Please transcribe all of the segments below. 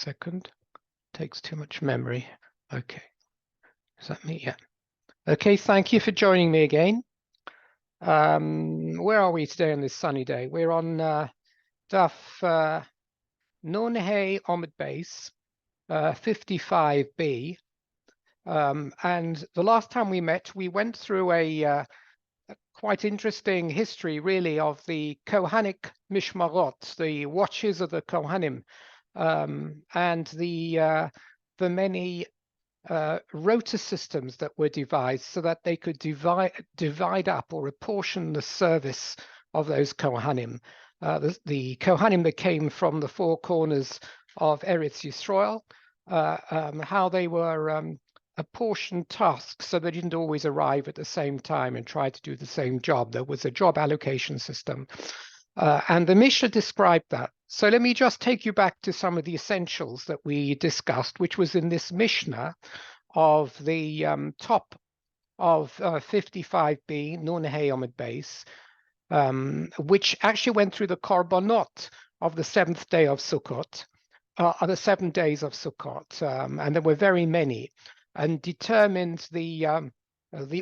second. Takes too much memory. Okay. Is that me? Yeah. Okay, thank you for joining me again. Where are we today on this sunny day? We're on Daf Nonhei Omid Base 55b. And the last time we met, we went through a quite interesting history, really, of the Kohanic Mishmarot, the watches of the Kohanim, and the many rota systems that were devised so that they could divide up or apportion the service of those Kohanim. The Kohanim that came from the four corners of Eretz Yisrael, how they were apportioned tasks so they didn't always arrive at the same time and try to do the same job. There was a job allocation system. And the Mishnah described that. So let me just take you back to some of the essentials that we discussed, which was in this Mishnah of the top of 55b, Nun Hey Omid Base, which actually went through the Korbanot of the seventh day of Sukkot, the 7 days of Sukkot, and there were very many, and determined the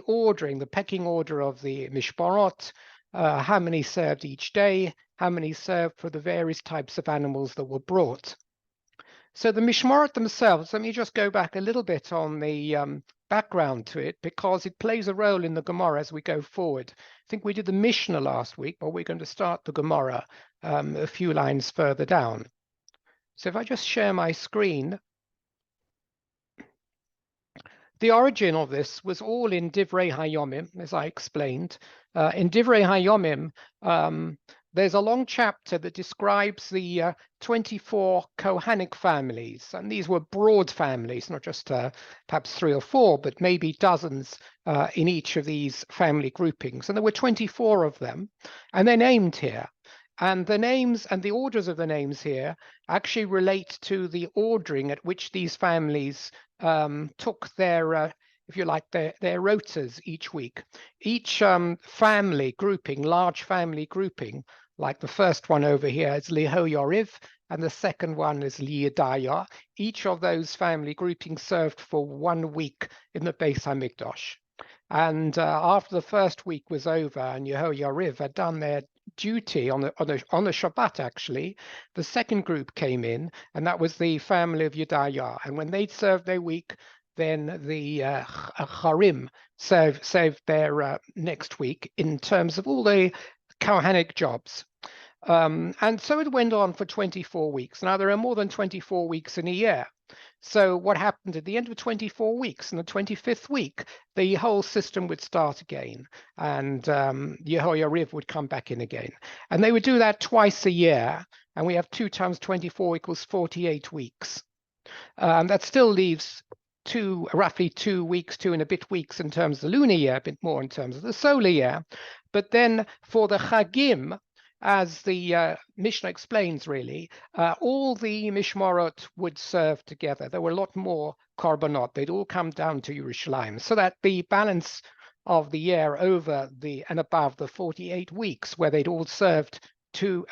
ordering, the pecking order of the Mishmarot, how many served each day, how many served for the various types of animals that were brought. So the Mishmarot themselves, let me just go back a little bit on the background to it, because it plays a role in the Gemara as we go forward. I think we did the Mishnah last week, but we're going to start the Gemara a few lines further down. So if I just share my screen, the origin of this was all in Divrei Hayomim, as I explained. In Divrei Hayomim, there's a long chapter that describes the 24 Kohanic families, and these were broad families, not just perhaps 3 or 4, but maybe dozens in each of these family groupings. And there were 24 of them, and they're named here. And the names and the orders of the names here actually relate to the ordering at which these families took their, if you like, their rotas each week. Each family grouping, large family grouping, like the first one over here is Lihoyoriv, and the second one is Liyadaya. Each of those family groupings served for 1 week in the Beis HaMikdash. And after the first week was over and Yehoyariv had done their duty on the Shabbat, actually, the second group came in, and that was the family of Yedaya. And when they'd served their week, then the Harim served their next week in terms of all the Kohanic jobs. And so it went on for 24 weeks. Now, there are more than 24 weeks in a year. So what happened at the end of 24 weeks, in the 25th week, the whole system would start again, and Yehoyariv would come back in again. And they would do that twice a year, and we have 2 times 24 equals 48 weeks. That still leaves roughly 2 weeks, 2 and a bit weeks in terms of the lunar year, a bit more in terms of the solar year. But then for the Chagim, as the Mishnah explains, really, all the Mishmarot would serve together. There were a lot more Korbanot. They'd all come down to Yerushalayim, so that the balance of the year over and above the 48 weeks, where they'd all served 2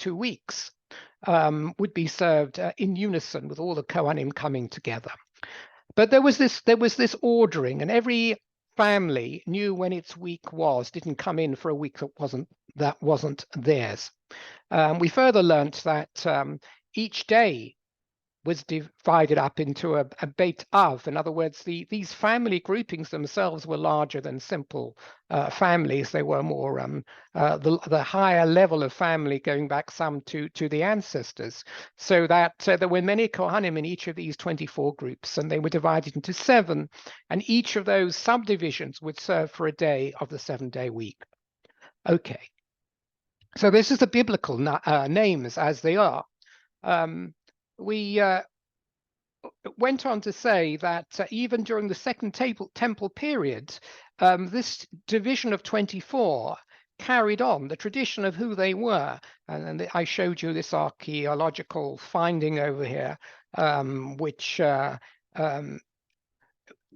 weeks, would be served in unison with all the Kohanim coming together. But there was this ordering, and every family knew when its week was, didn't come in for a week that wasn't theirs. We further learnt that each day was divided up into a Beit Av. In other words, these family groupings themselves were larger than simple families. They were more the higher level of family, going back some to the ancestors, so that there were many Kohanim in each of these 24 groups, and they were divided into 7, and each of those subdivisions would serve for a day of the 7-day week. Okay, so this is the biblical names as they are. We went on to say that even during the Second Temple period, this division of 24 carried on the tradition of who they were. And I showed you this archaeological finding over here, which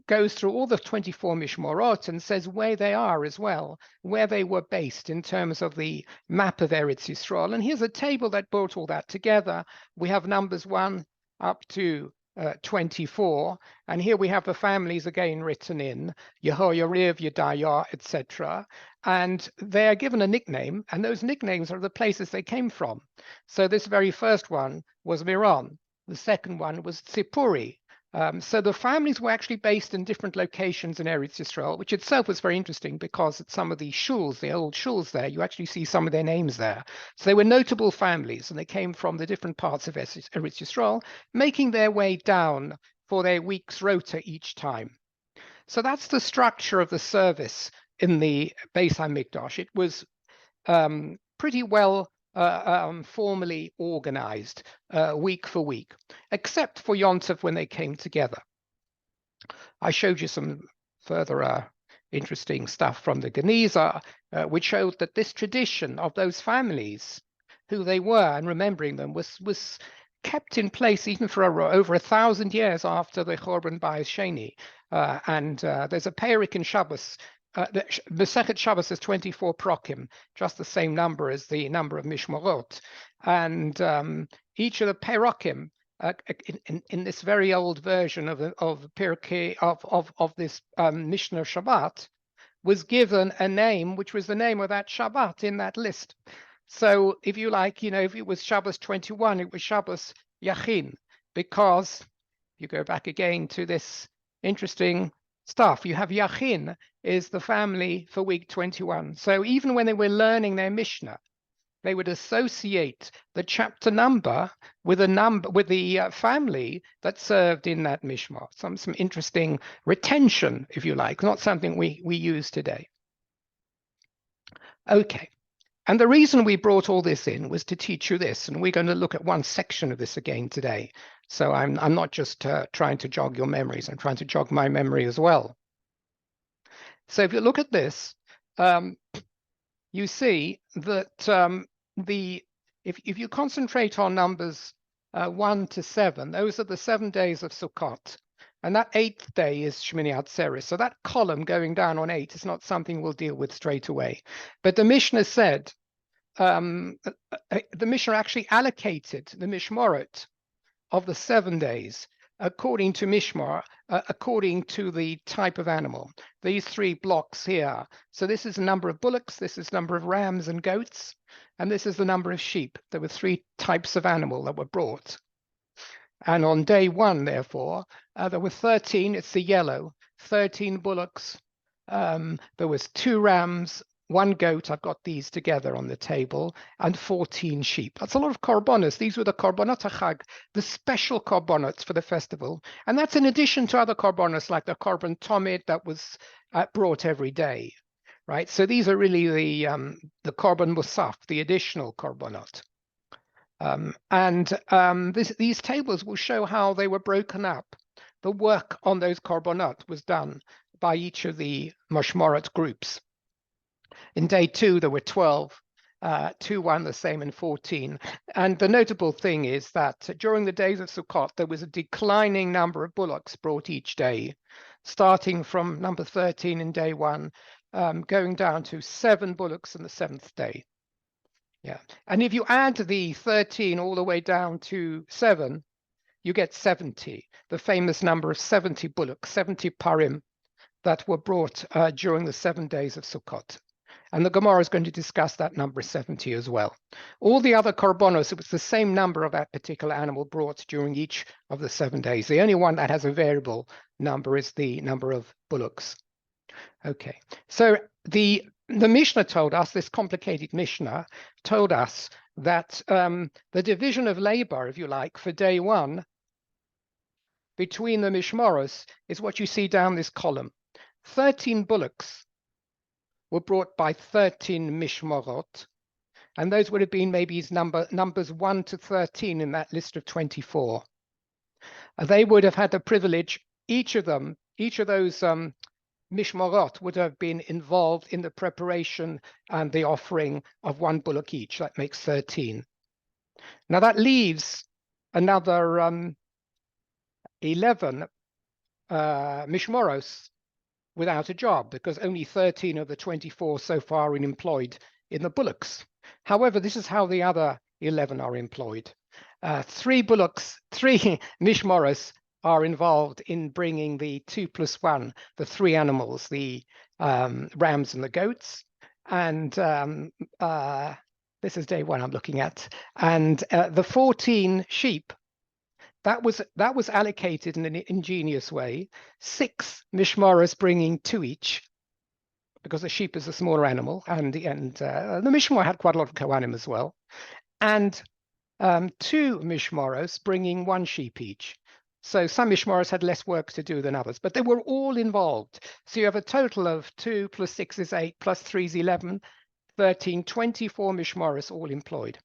goes through all the 24 Mishmarot and says where they are as well, where they were based in terms of the map of Eretz Yisrael. And here's a table that brought all that together. We have numbers 1, up to 24. And here we have the families again written in, Yehoyariv, Yedaya, etc. And they are given a nickname, and those nicknames are the places they came from. So this very first one was Miron. The second one was Tzipuri. So the families were actually based in different locations in Eretz Yisrael, which itself was very interesting because at some of the shuls, the old shuls there, you actually see some of their names there. So they were notable families, and they came from the different parts of Eretz Yisrael, making their way down for their week's rota each time. So that's the structure of the service in the Beis HaMikdash. It was pretty well formally organized week for week, except for Yom Tov when they came together. I showed you some further interesting stuff from the Geniza, which showed that this tradition of those families, who they were and remembering them, was kept in place even for over 1,000 years after the Chorban Bayis Sheni. And there's a Perik in Shabbos. The Masechet Shabbos is 24 prokim, just the same number as the number of Mishmorot. And each of the Perokim, in this very old version of Pirkei of this Mishnah Shabbat, was given a name which was the name of that Shabbat in that list. So if you like, if it was Shabbos 21, it was Shabbos Yachin, because you go back again to this interesting stuff. You have Yachin is the family for week 21. So even when they were learning their Mishnah, they would associate the chapter number with the family that served in that mishmar. Some interesting retention, if you like, not something we use today. Okay, and the reason we brought all this in was to teach you this, and we're going to look at one section of this again today. So I'm not just trying to jog your memories, I'm trying to jog my memory as well. So if you look at this, you see that if you concentrate on numbers 1 to 7, those are the 7 days of Sukkot, and that 8th day is Shmini Atzeres. So that column going down on 8 is not something we'll deal with straight away. But the Mishnah said, the Mishnah actually allocated the Mishmorot of the 7 days according to Mishmar, according to the type of animal. These 3 blocks here. So this is the number of bullocks, this is the number of rams and goats, and this is the number of sheep. There were 3 types of animal that were brought. And on day 1, therefore, there were 13, it's the yellow, 13 bullocks. There was 2 rams, 1 goat, I've got these together on the table, and 14 sheep. That's a lot of korbanos. These were the korbanot hachag, the special korbanos for the festival. And that's in addition to other korbanos like the korban tomid that was brought every day, right? So these are really the korban musaf, the additional korbanot. These tables will show how they were broken up. The work on those korbanot was done by each of the mashmorat groups. In day 2, there were 12, 2, 1, the same, and 14. And the notable thing is that during the days of Sukkot, there was a declining number of bullocks brought each day, starting from number 13 in day 1, going down to 7 bullocks on the 7th day. Yeah, and if you add the 13 all the way down to 7, you get 70, the famous number of 70 bullocks, 70 parim that were brought during the 7 days of Sukkot. And the Gemara is going to discuss that number 70 as well. All the other korbanos, it was the same number of that particular animal brought during each of the 7 days. The only one that has a variable number is the number of bullocks. Okay, so the Mishnah told us, this complicated Mishnah told us that the division of labor, if you like, for day 1 between the Mishmoros is what you see down this column. 13 bullocks were brought by 13 Mishmorot, and those would have been maybe numbers 1 to 13 in that list of 24. They would have had the privilege, each of those Mishmorot would have been involved in the preparation and the offering of 1 bullock each. That makes 13. Now that leaves another 11 Mishmoros without a job, because only 13 of the 24 so far are employed in the bullocks. However, this is how the other 11 are employed. 3 bullocks, 3 mishmoros are involved in bringing the 2 + 1, the 3 animals, the rams and the goats. And this is day 1 I'm looking at. And the 14 sheep, that was allocated in an ingenious way. 6 mishmoros bringing 2 each, because the sheep is a smaller animal, and the mishmor had quite a lot of kohanim as well. And 2 mishmoros bringing 1 sheep each. So some mishmoros had less work to do than others, but they were all involved. So you have a total of 2 + 6 is 8, + 3 is 11, 13, 24 mishmoros all employed.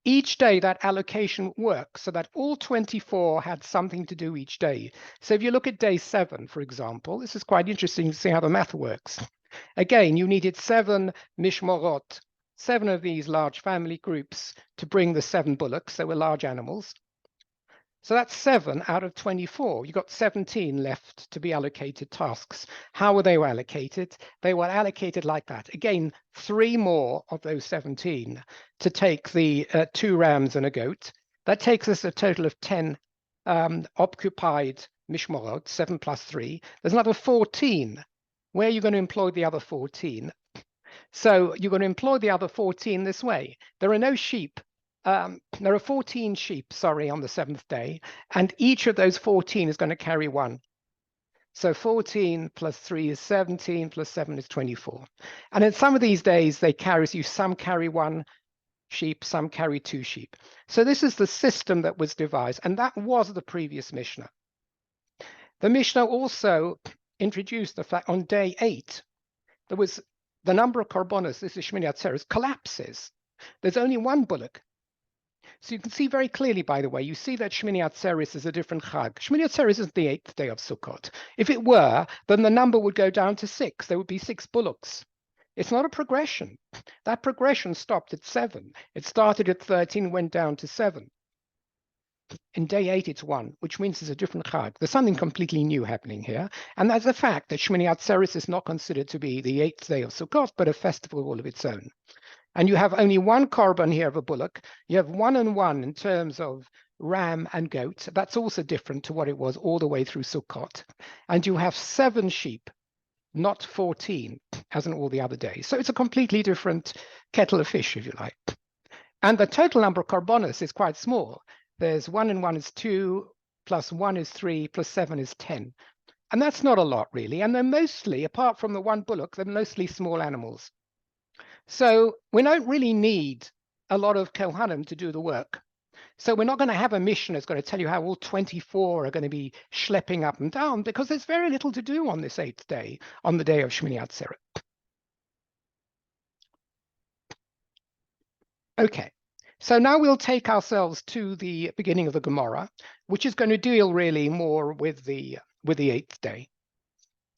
Each day that allocation works so that all 24 had something to do each day. So if you look at day 7, for example, this is quite interesting to see how the math works. Again, you needed 7 mishmorot, 7 of these large family groups to bring the 7 bullocks. They were large animals. So that's 7 out of 24. You got 17 left to be allocated tasks. How were they allocated? They were allocated like that. Again, 3 more of those 17 to take the 2 rams and a goat. That takes us a total of 10 occupied mishmorot, 7 + 3. There's another 14. Where are you going to employ the other 14? So you're going to employ the other 14 this way. There are no sheep. There are 14 sheep, sorry, on the 7th day, and each of those 14 is going to carry 1. So 14 + 3 is 17, + 7 is 24. And in some of these days, some carry 1 sheep, some carry 2 sheep. So this is the system that was devised, and that was the previous Mishnah. The Mishnah also introduced the fact on day 8, there was the number of korbanos, this is Shmini Atzeres, collapses. There's only 1 bullock. So you can see very clearly, by the way, you see that Shmini Atzeres is a different chag. Shmini Atzeres is the 8th day of Sukkot. If it were, then the number would go down to 6. There would be 6 bullocks. It's not a progression. That progression stopped at 7. It started at 13, went down to 7. In day 8, it's 1, which means it's a different chag. There's something completely new happening here. And that's the fact that Shmini Atzeres is not considered to be the 8th day of Sukkot, but a festival all of its own. And you have only 1 korban here of a bullock. You have 1 and 1 in terms of ram and goat. That's also different to what it was all the way through Sukkot. And you have 7 sheep, not 14, as in all the other days. So it's a completely different kettle of fish, if you like. And the total number of korbanos is quite small. There's 1 and 1 is 2, + 1 is 3, + 7 is 10. And that's not a lot, really. And they're mostly, apart from the 1 bullock, they're mostly small animals. So we don't really need a lot of kohanim to do the work. So we're not going to have a mission that's going to tell you how all 24 are going to be schlepping up and down, because there's very little to do on this 8th day, on the day of Shmini Atzeret. Okay, so now we'll take ourselves to the beginning of the Gemara, which is going to deal really more with the 8th day.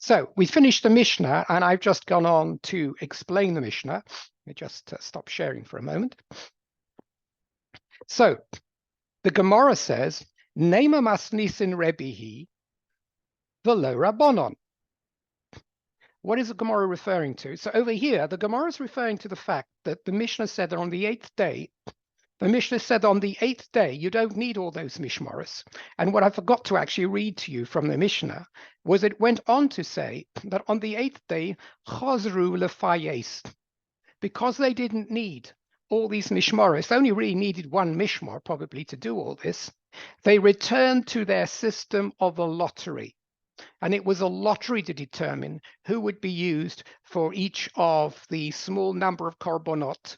So we finished the Mishnah, and I've just gone on to explain the Mishnah. Let me just stop sharing for a moment. So the Gemara says, Nema masnisin rebihi v'lo rabbonon. What is the Gemara referring to? So over here, the Gemara is referring to the fact that the Mishnah said that on the 8th day, you don't need all those mishmaros. And what I forgot to actually read to you from the Mishnah was it went on to say that on the 8th day, chazru lefayes, because they didn't need all these mishmaros, they only really needed 1 mishmar probably to do all this, they returned to their system of a lottery. And it was a lottery to determine who would be used for each of the small number of korbanot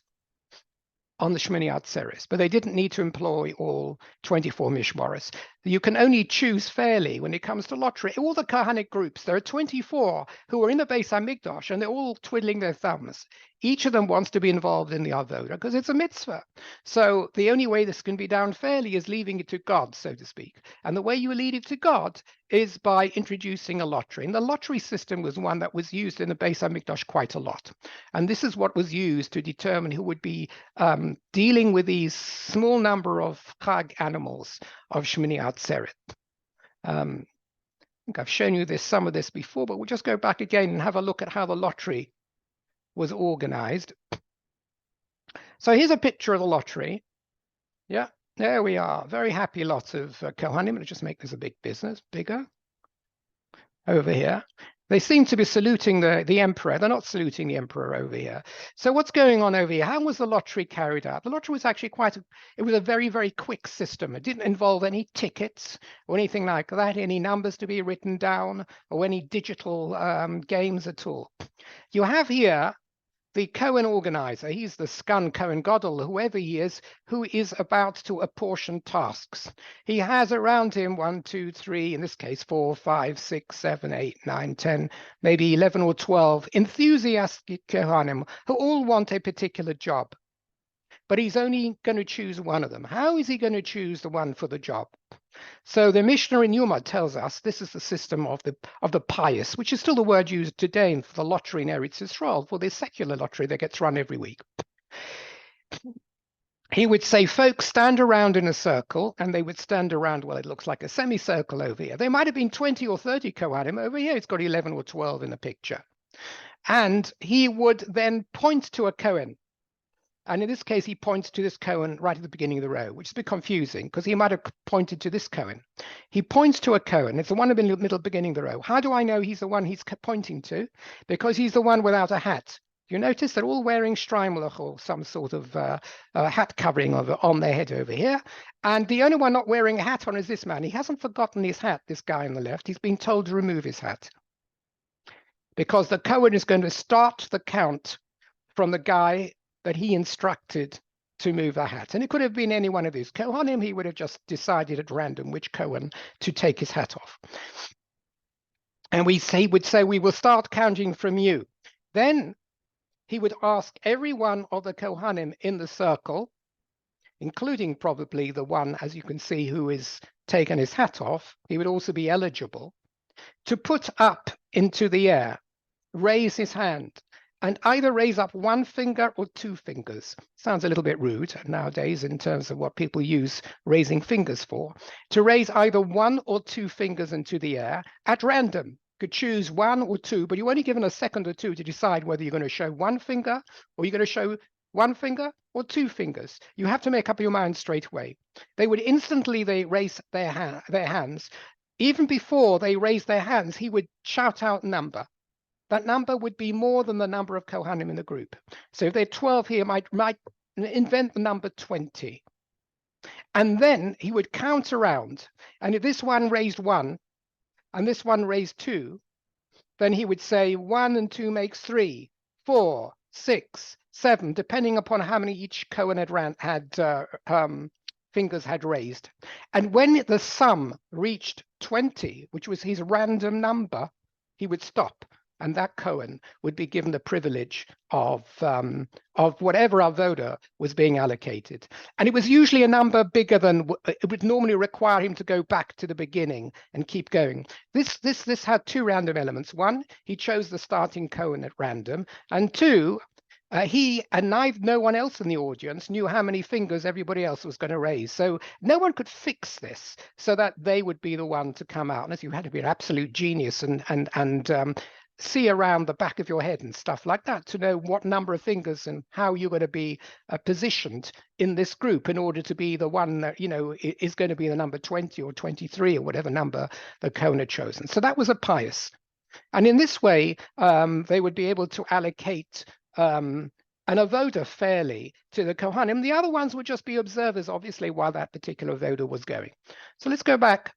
on the Shmini Atzeres, but they didn't need to employ all 24 mishmaros. You can only choose fairly when it comes to lottery. All the Kahanic groups, there are 24 who are in the Beis HaMikdash, and they're all twiddling their thumbs. Each of them wants to be involved in the avodah because it's a mitzvah. So the only way this can be done fairly is leaving it to God, so to speak. And the way you lead it to God is by introducing a lottery. And the lottery system was one that was used in the Beis HaMikdash quite a lot. And this is what was used to determine who would be dealing with these small number of chag animals of Shmini Atzeret. I think I've shown you some of this before, but we'll just go back again and have a look at how the lottery was organized. So here's a picture of the lottery. Yeah, There we are. Very happy lot of Kohanim. Let's just make this a big business, bigger. Over here. They seem to be saluting the emperor. They're not saluting the emperor over here. So what's going on over here? How was the lottery carried out? The lottery was actually it was a very, very quick system. It didn't involve any tickets or anything like that, any numbers to be written down or any digital games at all. You have here the Cohen organizer. He's the Skun Cohen Godel, whoever he is, who is about to apportion tasks. He has around him 1, 2, 3, in this case, 4, 5, 6, 7, 8, 9, 10, maybe 11 or 12 enthusiastic Kohanim who all want a particular job. But he's only going to choose one of them. How is he going to choose the one for the job? So the Mishnah in Yuma tells us this is the system of the pious, which is still the word used today for the lottery in Eretz Yisrael, for the secular lottery that gets run every week. He would say, folks, stand around in a circle, and they would stand around, well, it looks like a semicircle over here. There might have been 20 or 30 Kohanim. Over here, it's got 11 or 12 in the picture. And he would then point to a Kohen. And in this case, he points to this Cohen right at the beginning of the row, which is a bit confusing because he might have pointed to this Cohen. He points to a Cohen. It's the one in the middle beginning of the row. How do I know he's the one he's pointing to? Because he's the one without a hat. You notice they're all wearing Streimlach or some sort of hat covering on their head over here. And the only one not wearing a hat on is this man. He hasn't forgotten his hat, this guy on the left. He's been told to remove his hat because the Cohen is going to start the count from the guy that he instructed to move a hat. And it could have been any one of these Kohanim. He would have just decided at random which Kohen to take his hat off. And he would say, we will start counting from you. Then he would ask every one of the Kohanim in the circle, including probably the one, as you can see, who is taken his hat off. He would also be eligible to put up into the air, raise his hand, and either raise up one finger or two fingers. Sounds a little bit rude nowadays in terms of what people use raising fingers for. To raise either one or two fingers into the air at random. You could choose one or two, but you're only given a second or two to decide whether you're going to show one finger or you're going to show one finger or two fingers. You have to make up your mind straight away. They would instantly raise their hands. Even before they raise their hands, he would shout out number. That number would be more than the number of Kohanim in the group. So if there are 12 here, might invent the number 20. And then he would count around. And if this one raised 1 and this one raised 2, then he would say 1 and 2 makes 3, 4, 6, 7, depending upon how many each Kohen fingers had raised. And when the sum reached 20, which was his random number, he would stop. And that Cohen would be given the privilege of whatever avoda was being allocated. And it was usually a number bigger than it would normally require him to go back to the beginning and keep going. This had two random elements. One, he chose the starting Cohen at random. And two, he and no one else in the audience knew how many fingers everybody else was going to raise. So no one could fix this so that they would be the one to come out. And as you had to be an absolute genius and see around the back of your head and stuff like that to know what number of fingers and how you're going to be positioned in this group in order to be the one that, you know, is going to be the number 20 or 23 or whatever number the Cohen had chosen. So that was a pious. And in this way, they would be able to allocate an avoda fairly to the Kohanim. The other ones would just be observers, obviously, while that particular avoda was going. So let's go back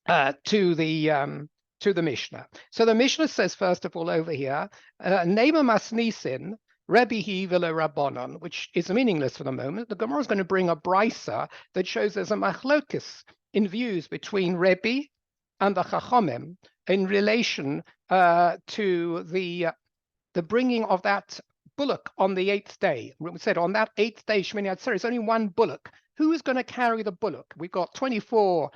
to the Mishnah. So the Mishnah says, first of all, over here, Nema Masnisin, Rebbe Hivela Rabbanon, which is meaningless for the moment. The Gemara is going to bring a brisa that shows there's a machlokes in views between Rebbe and the Chachomim in relation to the bringing of that bullock on the 8th day. We said on that 8th day, Shemini Atzeret, it's only one bullock. Who is going to carry the bullock? We've got 24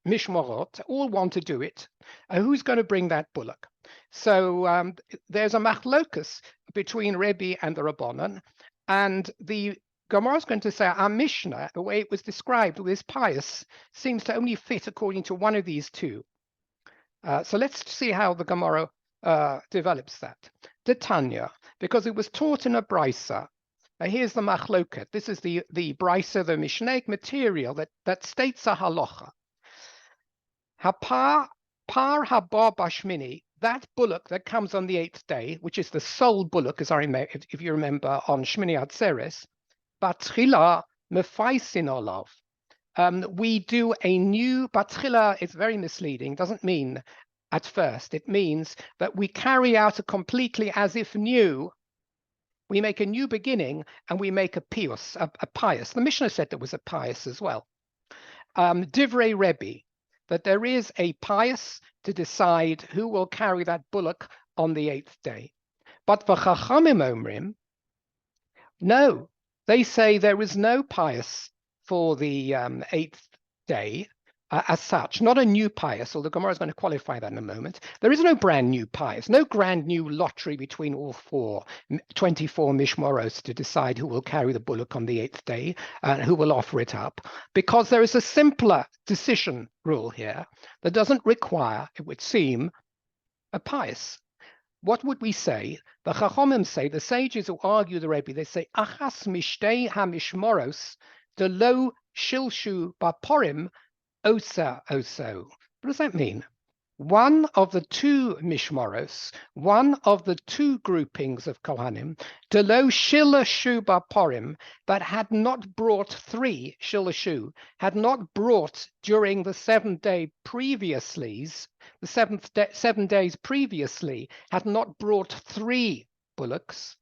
Mishmarot, all want to do it. Who's going to bring that bullock? So there's a machlokus between Rebbe and the Rabbanon, and the Gemara is going to say our Mishnah, the way it was described with this pious, seems to only fit according to one of these two. So let's see how the Gemara develops that. The Tanya, because it was taught in a brisa, Here's the machloket. This is the brisa, the mishnaic material that states a halacha. Par haba bashmini, that bullock that comes on the 8th day, which is the sole bullock, as I remember, if you remember, on Shmini Atzeres, batchila mefaisin olav. We do a new batchila. It's very misleading. Doesn't mean at first. It means that we carry out a completely as if new. We make a new beginning and we make a pious, a pious. The Mishnah said there was a pious as well. Divrei Rebbe, that there is a pious to decide who will carry that bullock on the 8th day. But the Chachamim Omrim, no, they say there is no pious for the 8th day as such, not a new pious, although Gemara is going to qualify that in a moment. There is no brand new pious, no grand new lottery between all 24 mishmoros to decide who will carry the bullock on the 8th day and who will offer it up, because there is a simpler decision rule here that doesn't require, it would seem, a pious. What would we say? The Chachamim say, the sages who argue the Rebbe, they say, Achas mishtei hamishmoros, the lo shilshu baporim, osa oso. What does that mean? One of the two mishmoros, one of the two groupings of Kohanim, delo shilashu baporim, that had not brought 3 shilashu, had not brought during the 7 day previously, the 7 days previously, had not brought 3 bullocks,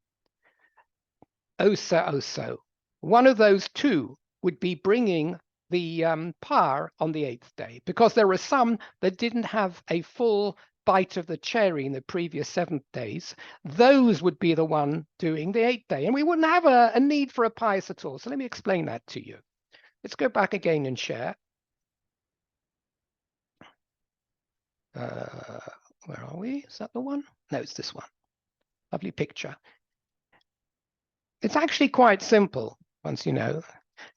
osa oso. One of those two would be bringing the par on the 8th day, because there are some that didn't have a full bite of the cherry in the previous 7 days. Those would be the one doing the 8th day, and we wouldn't have a need for a pious at all. So let me explain that to you. Let's go back again and share. Where are we? Is that the one? No, it's this one. Lovely picture. It's actually quite simple once you know.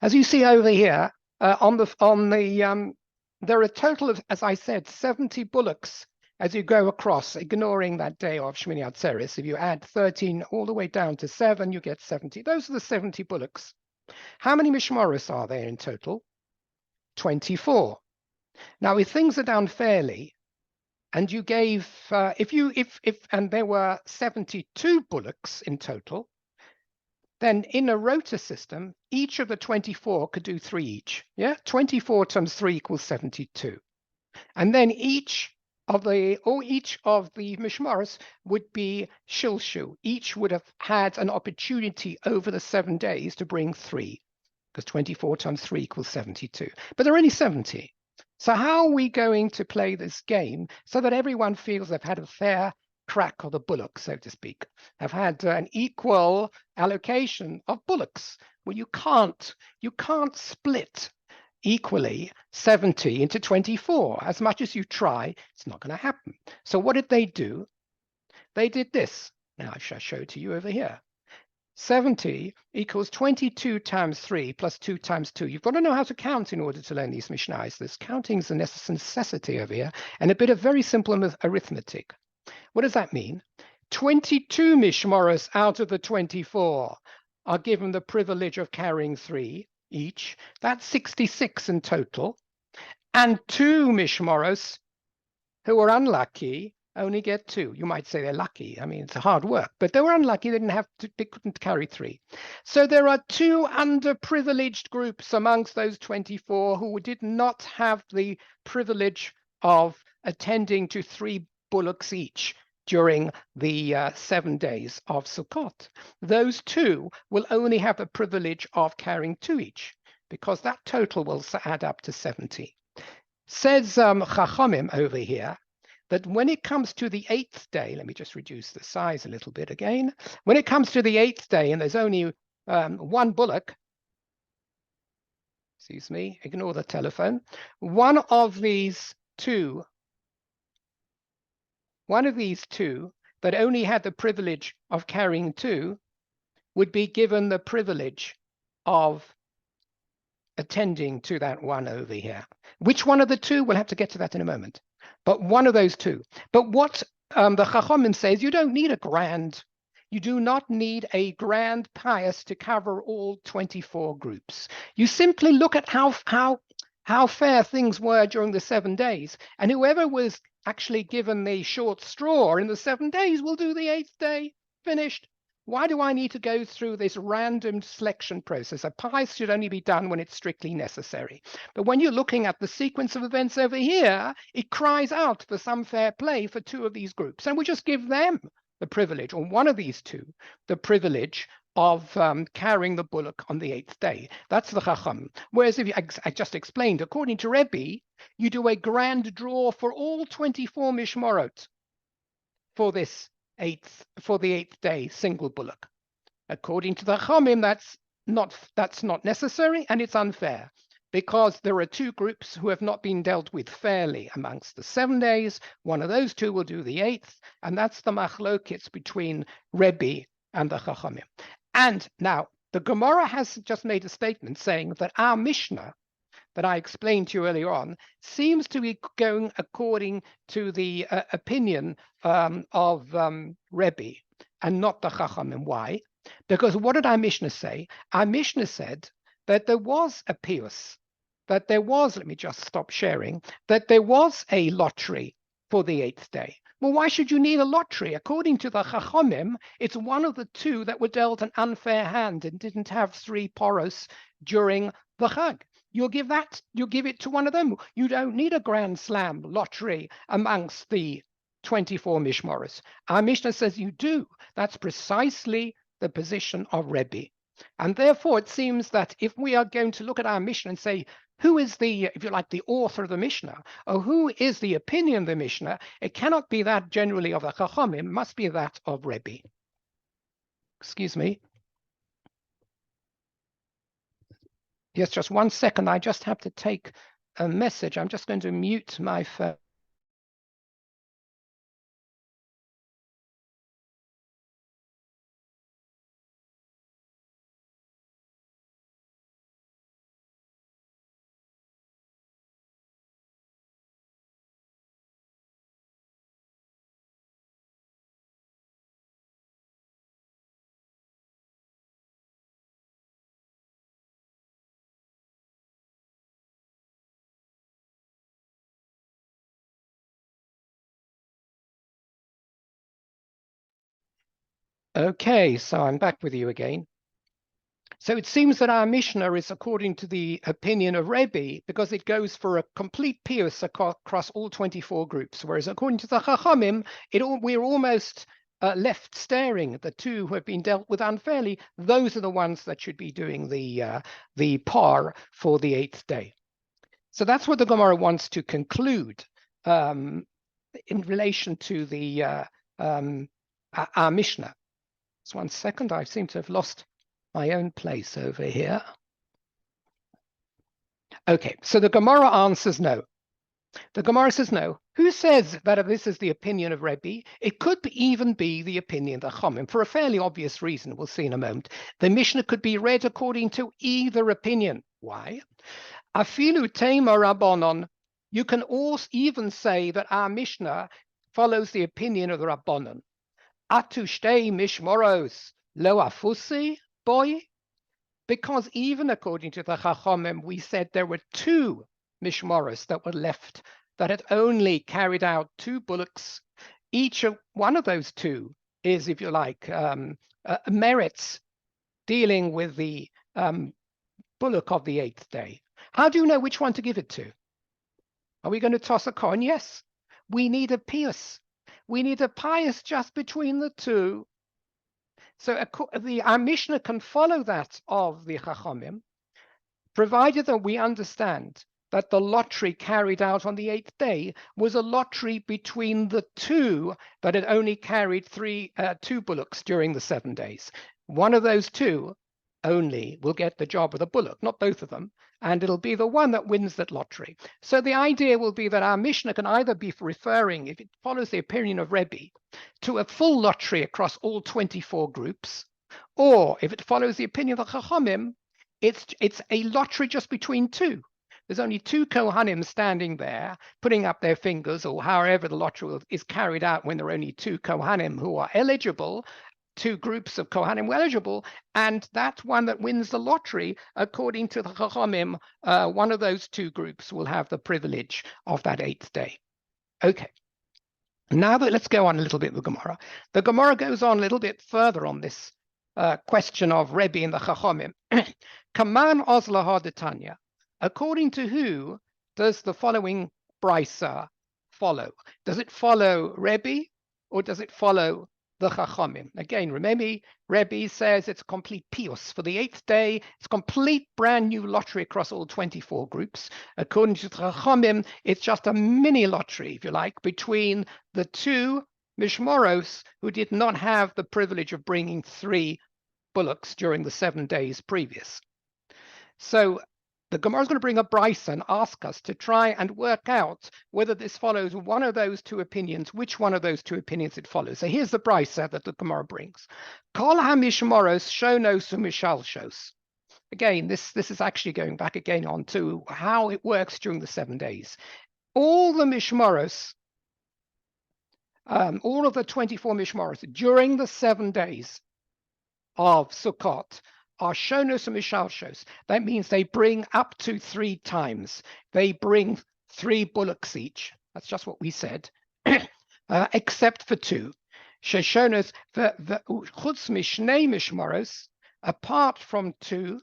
As you see over here, there are a total of, as I said, 70 bullocks as you go across, ignoring that day of Shmini Atzeres. If you add 13 all the way down to 7, you get 70. Those are the 70 bullocks. How many mishmoros are there in total? 24. Now, if things are done fairly, and you gave, and there were 72 bullocks in total, then in a rota system, each of the 24 could do 3 each. Yeah, 24 times 3 equals 72. And then each of the mishmaros would be shilshu. Each would have had an opportunity over the 7 days to bring 3, because 24 times 3 equals 72. But there are only 70. So how are we going to play this game so that everyone feels they've had a fair crack of the bullock, so to speak, have had an equal allocation of bullocks? Well, you can't split equally 70 into 24. As much as you try, it's not going to happen. So what did they do? They did this. Now I shall show it to you over here. 70 equals 22 times 3 plus 2 times 2. You've got to know how to count in order to learn these mishnahs. This counting is a necessity over here, and a bit of very simple arithmetic. What does that mean? 22 mishmoros out of the 24 are given the privilege of carrying 3 each. That's 66 in total. And 2 mishmoros who are unlucky only get 2. You might say they're lucky. I mean, it's hard work, but they were unlucky. They couldn't carry 3. So there are 2 underprivileged groups amongst those 24 who did not have the privilege of attending to 3 bullocks each during the 7 days of Sukkot. Those 2 will only have the privilege of carrying 2 each, because that total will add up to 70. Says Chachamim over here, that when it comes to the 8th day, let me just reduce the size a little bit again. When it comes to the 8th day and there's only 1 bullock, excuse me, ignore the telephone, one of these two that only had the privilege of carrying 2 would be given the privilege of attending to that one over here. Which one of the 2? We'll have to get to that in a moment. But one of those 2. But what the Chachamim says, you don't need a grand You do not need a grand pious to cover all 24 groups. You simply look at how fair things were during the 7 days, and whoever was actually given the short straw in the 7 days will do the 8th day. Finished. Why do I need to go through this random selection process? A pious should only be done when it's strictly necessary. But when you're looking at the sequence of events over here, it cries out for some fair play for 2 of these groups. And we just give them the privilege, or one of these 2, the privilege of carrying the bullock on the 8th day. That's the Chacham. Whereas if I just explained, according to Rebbe, you do a grand draw for all 24 mishmorot for the 8th day single bullock. According to the Chachamim, that's not necessary, and it's unfair, because there are 2 groups who have not been dealt with fairly amongst the 7 days. One of those 2 will do the 8th, and that's the machlokitz between Rebbe and the Chachamim. And now the Gemara has just made a statement saying that our Mishnah that I explained to you earlier on seems to be going according to the opinion of Rebbe and not the Chachamim. Why? Because what did our Mishnah say? Our Mishnah said that there was a piyus, that there was, let me just stop sharing, that there was a lottery for the 8th day. Well, why should you need a lottery? According to the Chachamim, it's one of the 2 that were dealt an unfair hand and didn't have 3 poros during the Chag. You'll give it to one of them. You don't need a grand slam lottery amongst the 24 mishmoros. Our Mishnah says you do. That's precisely the position of Rebbe. And therefore, it seems that if we are going to look at our Mishnah and say, who is the, if you like, the author of the Mishnah, or who is the opinion of the Mishnah, it cannot be that generally of the Chachamim, it must be that of Rebbe. Excuse me. Yes, just 1 second. I just have to take a message. I'm just going to mute my phone. Okay, so I'm back with you again. So it seems that our Mishnah is according to the opinion of Rebbe because it goes for a complete piyus across all 24 groups, whereas according to the Chachamim, we're almost left staring at the 2 who have been dealt with unfairly. Those are the ones that should be doing the par for the 8th day. So that's what the Gemara wants to conclude in relation to the our Mishnah. Just 1 second, I seem to have lost my own place over here. Okay, so the Gemara answers no. The Gemara says no. Who says that this is the opinion of Rebbe? It could even be the opinion of the Chachamim for a fairly obvious reason. We'll see in a moment. The Mishnah could be read according to either opinion. Why? Afilu tema Rabbanon. You can also even say that our Mishnah follows the opinion of the Rabbanon. Atu shtei mishmoros lo afusi boy, because even according to the Chachamim, we said there were 2 mishmoros that were left that had only carried out 2 bullocks. Each of one of those 2 is, if you like, merits dealing with the bullock of the 8th day. How do you know which one to give it to? Are we going to toss a coin? Yes. We need a piyus. We need a pious just between the 2. So our Mishnah can follow that of the Chachamim, provided that we understand that the lottery carried out on the 8th day was a lottery between the 2 that had only carried 2 bullocks during the 7 days. One of those 2 only will get the job of the bullock, not both of them, and it'll be the one that wins that lottery. So the idea will be that our Mishnah can either be referring, if it follows the opinion of Rebbe, to a full lottery across all 24 groups, or if it follows the opinion of the Chachamim, it's a lottery just between 2. There's only 2 Kohanim standing there, putting up their fingers, or however the lottery is carried out when there are only 2 Kohanim who are eligible. two groups of Kohanim were eligible, and that one that wins the lottery, according to the Chachamim, one of those two groups will have the privilege of that 8th day. Okay. Now that let's go on a little bit with Gemara. The Gemara goes on a little bit further on this question of Rebbe and the Chachamim. Kaman Ozlaha Detanya. According to who does the following brisa follow? Does it follow Rebbe or does it follow the Chachamim? Again, remember, Rebbe says it's complete pius. For the 8th day, it's complete brand new lottery across all 24 groups. According to the Chachamim, it's just a mini lottery, if you like, between the two Mishmoros who did not have the privilege of bringing 3 bullocks during the 7 days previous. So the Gemara is going to bring a brisa and ask us to try and work out whether this follows one of those two opinions, which one of those two opinions it follows. So here's the brisa that the Gemara brings. Kol hamishmoros shonos umishalshos. Again, this is actually going back again on to how it works during the 7 days. All the mishmoros, all of the 24 mishmoros during the 7 days of Sukkot are shonos and mishalshos. That means they bring up to 3 times. They bring 3 bullocks each. That's just what we said, except for 2. Sheshonos chutz mishnei mishmoros, apart from 2.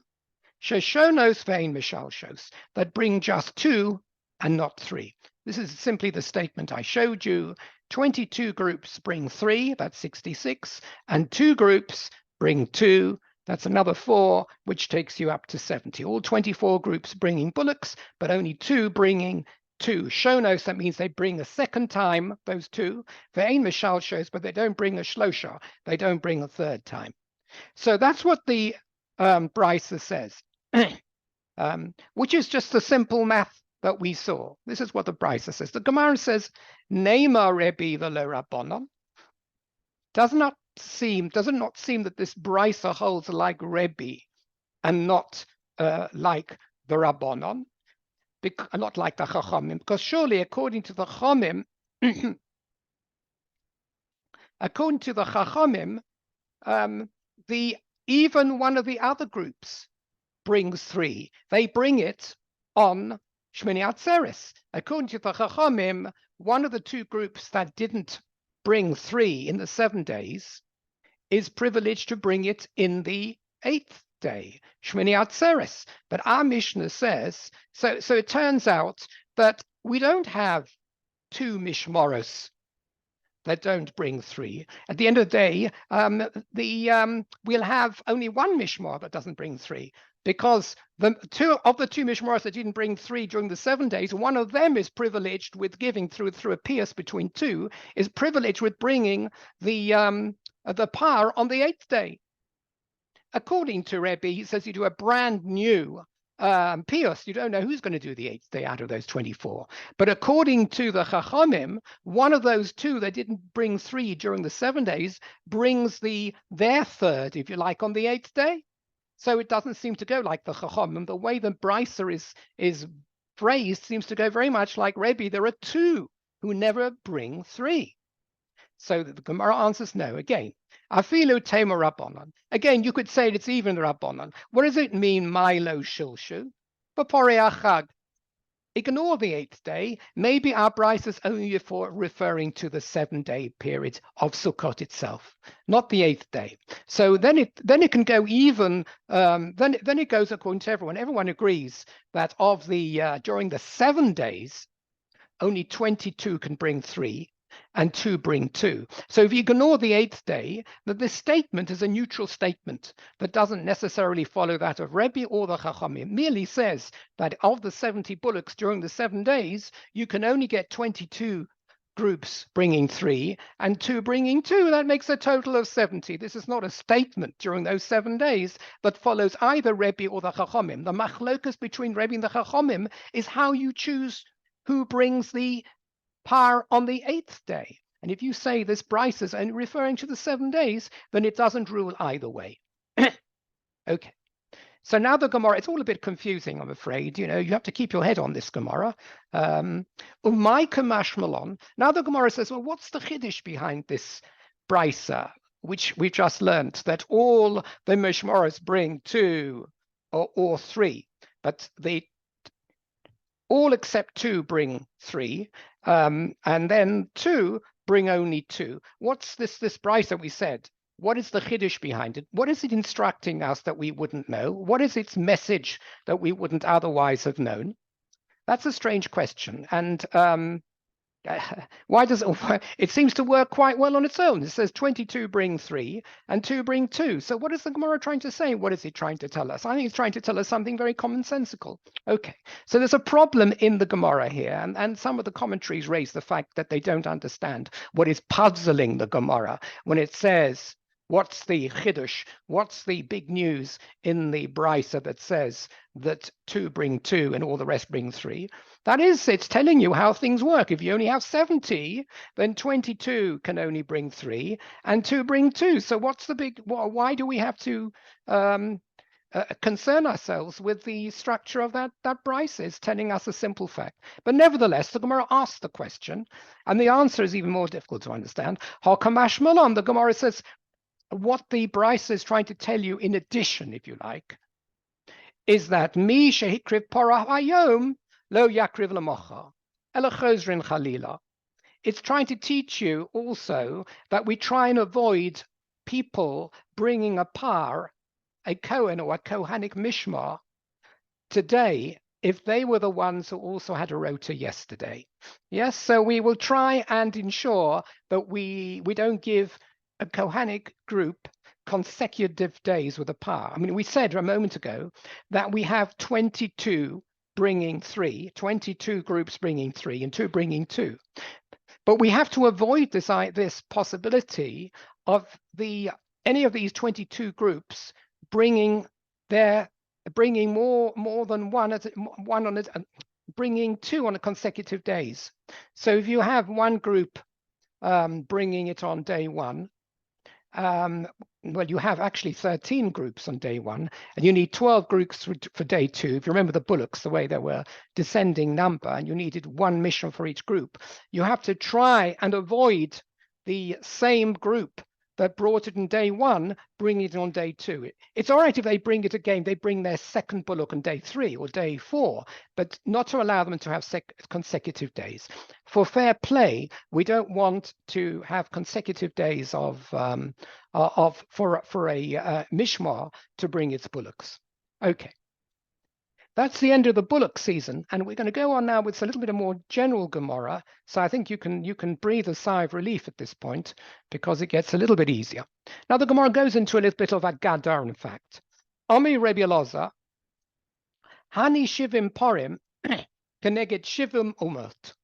Sheshonos vein mishalshos, that bring just 2 and not 3. This is simply the statement I showed you. 22 groups bring 3, that's 66, and 2 groups bring 2. That's another 4, which takes you up to 70. All 24 groups bringing bullocks, but only 2 bringing 2. Shonos, that means they bring a second time, those 2. Ve'ein mishalshos, but they don't bring a shlosha. They don't bring a third time. So that's what the brisa says, which is just the simple math that we saw. This is what the brisa says. The Gemara says, Neima Rebbe the lo Rabbanon. Does it not seem that this brisa holds like Rebbe and not like the Rabbanon, not like the Chachamim? Because surely, according to the Chachamim, even one of the other groups brings 3. They bring it on Shmini Atzeres. According to the Chachamim, one of the 2 groups that didn't bring 3 in the 7 days is privileged to bring it in the 8th day, Shmini Atzeres. But our Mishnah says, so it turns out that we don't have 2 Mishmoros that don't bring 3. At the end of the day, we'll have only 1 Mishmor that doesn't bring 3. Because the 2 Mishmoros that didn't bring 3 during the 7 days, one of them is privileged with giving through a pierce between 2, is privileged with bringing the par on the 8th day. According to Rebbe, he says you do a brand new pierce. You don't know who's going to do the 8th day out of those 24. But according to the Chachamim, one of those 2 that didn't bring 3 during the 7 days brings their third, if you like, on the 8th day. So it doesn't seem to go like the Chachamim. The way the brisa is phrased seems to go very much like Rebbe. There are 2 who never bring 3. So the Gemara answers no. Again, afilu tema rabbanon. Again, you could say it's even the rabbanon. What does it mean, Milo shilshu? B'porei achag. Ignore the 8th day. Maybe our brisa is only referring to the 7-day period of Sukkot itself, not the 8th day. So then it can go even. Then it goes according to everyone. Everyone agrees that of the during the 7 days, only 22 can bring 3. And 2 bring 2. So if you ignore the 8th day, that this statement is a neutral statement that doesn't necessarily follow that of Rebbe or the Chachamim. It merely says that of the 70 bullocks during the 7 days, you can only get 22 groups bringing 3 and 2 bringing 2. That makes a total of 70. This is not a statement during those 7 days that follows either Rebbe or the Chachamim. The machlokas between Rebbe and the Chachamim is how you choose who brings the par on the 8th day. And if you say this brisa is only referring to the 7 days, then it doesn't rule either way. Okay. So now the Gemara, it's all a bit confusing, I'm afraid. You have to keep your head on this Gemara. Umay kamashmalon. Now the Gemara says, well, what's the chiddush behind this brisa? which we've just learnt, that all the mishmoros bring 2 or 3, but they all except 2 bring 3, and then 2 bring only 2. What's this price that we said? What is the chiddush behind it? What is it instructing us that we wouldn't know? What is its message that we wouldn't otherwise have known? That's a strange question. And why does it seems to work quite well on its own? It says 22 bring 3 and 2 bring 2. So what is the Gemara trying to say? What is it trying to tell us? I think it's trying to tell us something very commonsensical. Okay, so there's a problem in the Gemara here, and some of the commentaries raise the fact that they don't understand what is puzzling the Gemara when it says, what's the chiddush? What's the big news in the brisa that says that 2 bring 2 and all the rest bring 3? That is, it's telling you how things work. If you only have 70, then 22 can only bring 3 and 2 bring 2. So what's the big, why do we have to concern ourselves with the structure of that brisa? Is telling us a simple fact. But nevertheless, the Gemara asks the question, and the answer is even more difficult to understand. Hakamash Malon, the Gemara says, what the brisa is trying to tell you in addition, if you like, is that mi shehikriv parah hayom lo yakriv lamocha ela chozrin chalila. It's trying to teach you also that we try and avoid people bringing a par, a Kohen or a Kohanic mishmar today if they were the ones who also had a rota yesterday. Yes, so we will try and ensure that we don't give a Kohanic group consecutive days with a par. I mean, we said a moment ago that we have 22 bringing 3, 22 groups bringing 3 and 2 bringing 2. But we have to avoid this possibility of any of these 22 groups bringing more than one on it, bringing 2 on a consecutive days. So if you have one group bringing it on day 1, well, you have actually 13 groups on day 1, and you need 12 groups for day 2. If you remember the bullocks, the way they were descending number, and you needed 1 mission for each group, you have to try and avoid the same group that brought it on day 1, bring it on day 2. It's all right if they bring it again, they bring their second bullock on day 3 or day 4, but not to allow them to have consecutive days. For fair play, we don't want to have consecutive days for a mishmar to bring its bullocks. Okay. That's the end of the bullock season, and we're going to go on now with a little bit of more general Gemara. So I think you can breathe a sigh of relief at this point because it gets a little bit easier. Now the Gemara goes into a little bit of Agadar, in fact. Ami Rebbe Elazar, Hani Shivim Porim, Keneged Shivim Umot.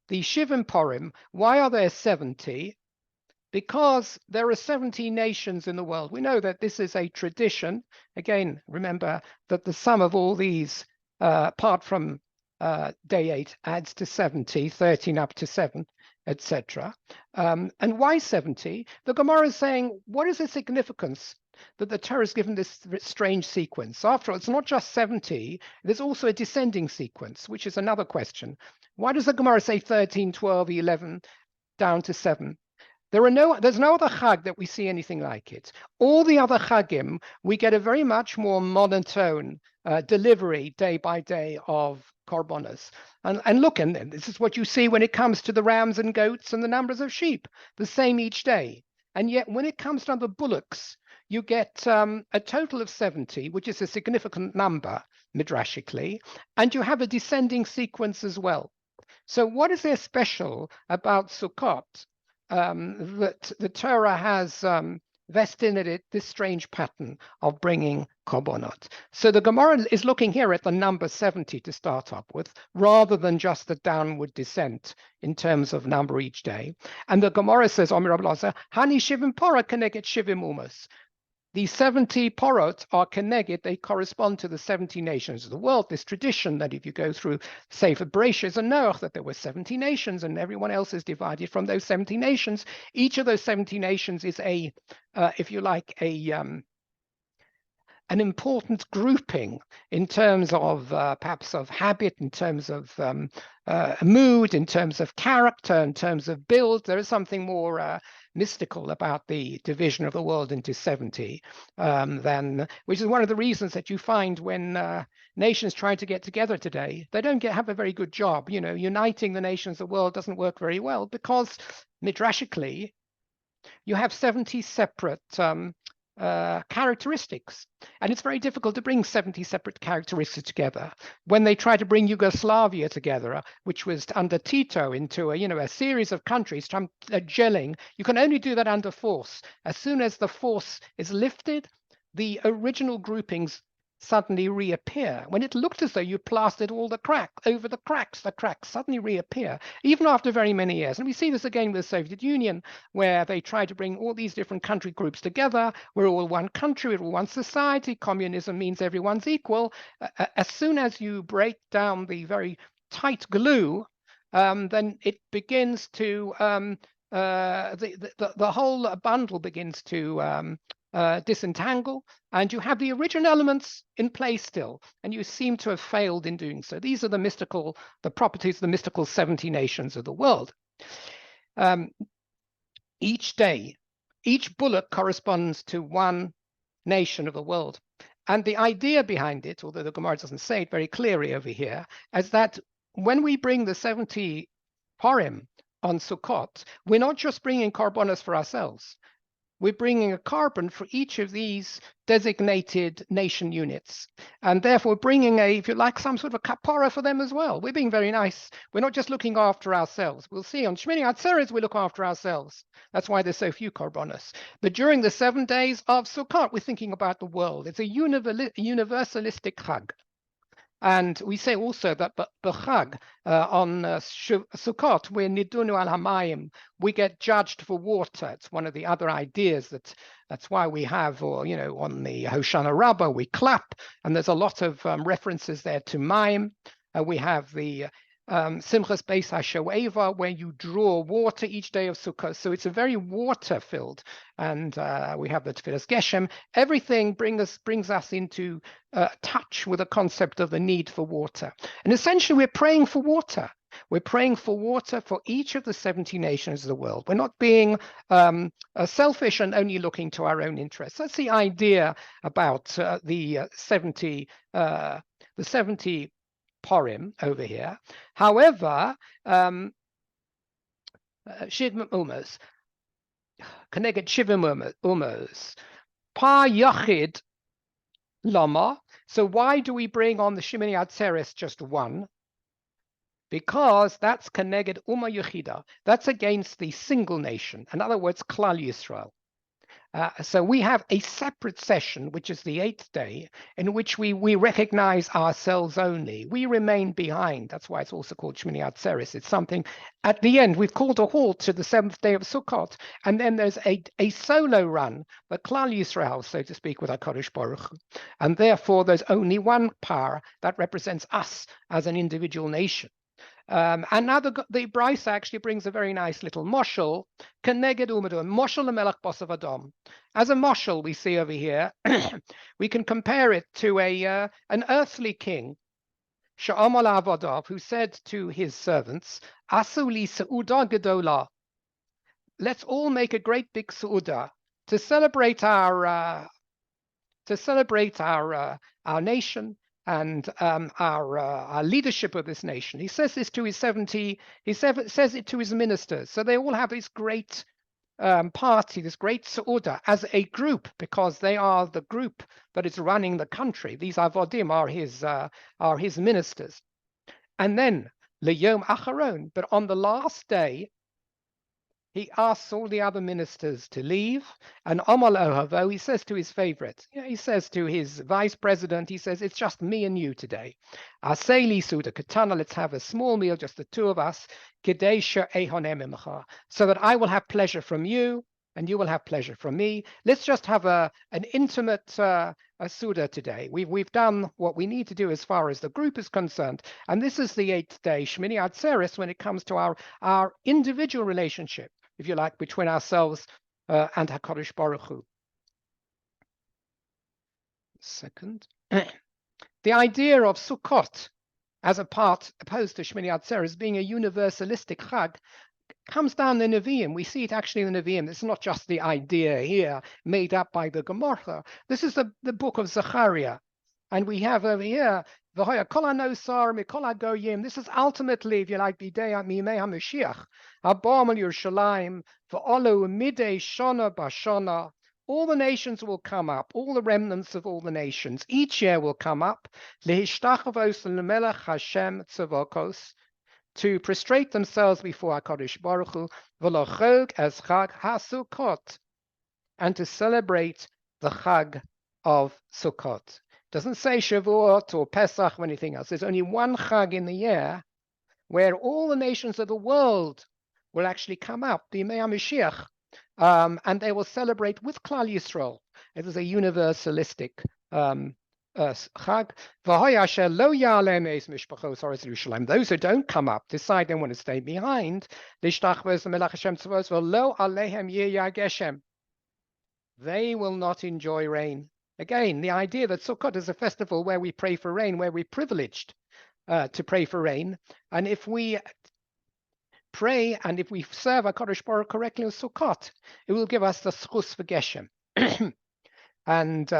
The Shivim Porim, why are there 70? Because there are 70 nations in the world. We know that this is a tradition. Again, remember that the sum of all these, apart from day 8, adds to 70, 13 up to 7, etc. And why 70? The Gemara is saying, what is the significance that the Torah has given this strange sequence? After all, it's not just 70, there's also a descending sequence, which is another question. Why does the Gemara say 13, 12, 11, down to 7? There's no other chag that we see anything like it. All the other chagim, we get a very much more monotone delivery day by day of korbanos. And look, and this is what you see when it comes to the rams and goats and the numbers of sheep, the same each day. And yet when it comes to the bullocks, you get a total of 70, which is a significant number, midrashically, and you have a descending sequence as well. So what is there special about Sukkot that the Torah has vested in it this strange pattern of bringing korbanot? So the Gemara is looking here at the number 70 to start up with, rather than just the downward descent in terms of number each day. And the Gemara says, Omer Rabbi Elazar, Hani Shivim Porah Keneged Shivim Umas. The 70 porot are keneged, they correspond to the 70 nations of the world. This tradition that if you go through Sefer Bereshis and Noach, that there were 70 nations and everyone else is divided from those 70 nations. Each of those 70 nations is if you like, an important grouping in terms of perhaps of habit, in terms of mood, in terms of character, in terms of build. There is something more mystical about the division of the world into 70 which is one of the reasons that you find when nations try to get together today, they don't have a very good job. You know, uniting the nations of the world doesn't work very well because midrashically you have 70 separate characteristics, and it's very difficult to bring 70 separate characteristics together. When they try to bring Yugoslavia together, which was under Tito, into a series of countries gelling, you can only do that under force. As soon as the force is lifted, the original groupings suddenly reappear. When it looked as though you plastered all the cracks suddenly reappear, even after very many years. And we see this again with the Soviet Union, where they try to bring all these different country groups together. We're all one country, we're all one society. Communism means everyone's equal. As soon as you break down the very tight glue, then it begins to the whole bundle begins to disentangle, and you have the original elements in place still, and you seem to have failed in doing so. These are the properties of the mystical 70 nations of the world. Each day, each bullock corresponds to one nation of the world. And the idea behind it, although the Gemara doesn't say it very clearly over here, is that when we bring the 70 Purim on Sukkot, we're not just bringing korbanos for ourselves. We're bringing a carbon for each of these designated nation units. And therefore bringing if you like, some sort of a kapara for them as well. We're being very nice. We're not just looking after ourselves. We'll see on Shmini Atzeres, we look after ourselves. That's why there's so few korbanos. But during the 7 days of Sukkot, we're thinking about the world. It's a universalistic chag. And we say also that b'chag on Sukkot, we're nidunu al hamayim, we get judged for water. It's one of the other ideas that's why we have, on the Hoshana Rabbah, we clap, and there's a lot of references there to mayim. We have the Simchas Beis HaShoeva, where you draw water each day of Sukkot. So it's a very water-filled, and we have the Tefillas Geshem. Everything brings us into touch with the concept of the need for water. And essentially, we're praying for water. We're praying for water for each of the 70 nations of the world. We're not being selfish and only looking to our own interests. That's the idea about the 70 Purim over here. However, Shivim Umos, Keneged Shivim Umos, Pa Yachid Lama. So why do we bring on the Shemini Atzeres just one? Because that's Keneged Uma Yechida. That's against the single nation. In other words, Klal Yisrael. So we have a separate session, which is the 8th day, in which we recognize ourselves only. We remain behind. That's why it's also called Shmini Atzeres. It's something at the end. We've called a halt to the 7th day of Sukkot, and then there's a solo run, the Klal Yisrael, so to speak, with HaKadosh Baruch Hu. And therefore, there's only one power that represents us as an individual nation. And now the Brisa actually brings a very nice little moshel, Keneged Umadum, moshel lemelach bosav Adam. As a moshel we see over here, we can compare it to an earthly king, Sha'amal Avadav, who said to his servants, Asuli Seuda Gedola, let's all make a great big Seuda to celebrate our nation and our leadership of this nation. He says this to his 70, says it to his ministers. So they all have this great party, this great Seuda as a group, because they are the group that is running the country. These avodim are his ministers. And then Leyom Acharon, but on the last day, he asks all the other ministers to leave, and Amal Ohavo, he says to his favorite, he says to his vice president, he says, it's just me and you today. Aseli Suda Katana, let's have a small meal, just the two of us, Kedesha Ehonemimcha, so that I will have pleasure from you, and you will have pleasure from me. Let's just have an intimate Suda today. We've done what we need to do as far as the group is concerned, and this is the 8th day, Shmini Atzeres, when it comes to our individual relationship, if you like, between ourselves and HaKadosh Baruch Hu. second. The idea of Sukkot as a part opposed to Shmini Atzeres being a universalistic Chag comes down in the Nevi'im. We see it actually in the Nevi'im. It's not just the idea here made up by the Gemara. This is the book of Zechariah. And we have over here, V'hoya kol hanosar mikol hagoyim. This is ultimately, if you like, B'dei Mimei HaMashiach, Habam al Yerushalayim, V'olu midei shana b'shana. All the nations will come up, all the remnants of all the nations. Each year will come up, Lehishtachavos l'melech Hashem tzavokos, to prostrate themselves before HaKadosh Baruch Hu, V'lochog as Chag HaSukkot, and to celebrate the Chag of Sukkot. Doesn't say Shavuot or Pesach or anything else. There's only one Chag in the year where all the nations of the world will actually come up, the Yemei HaMashiach, and they will celebrate with Klal Yisrael. It is a universalistic Chag. Those who don't come up, decide they want to stay behind. They will not enjoy rain. Again, the idea that Sukkot is a festival where we pray for rain, where we're privileged to pray for rain. And if we pray and if we serve HaKadosh Baruch correctly in Sukkot, it will give us the schus for Geshem. And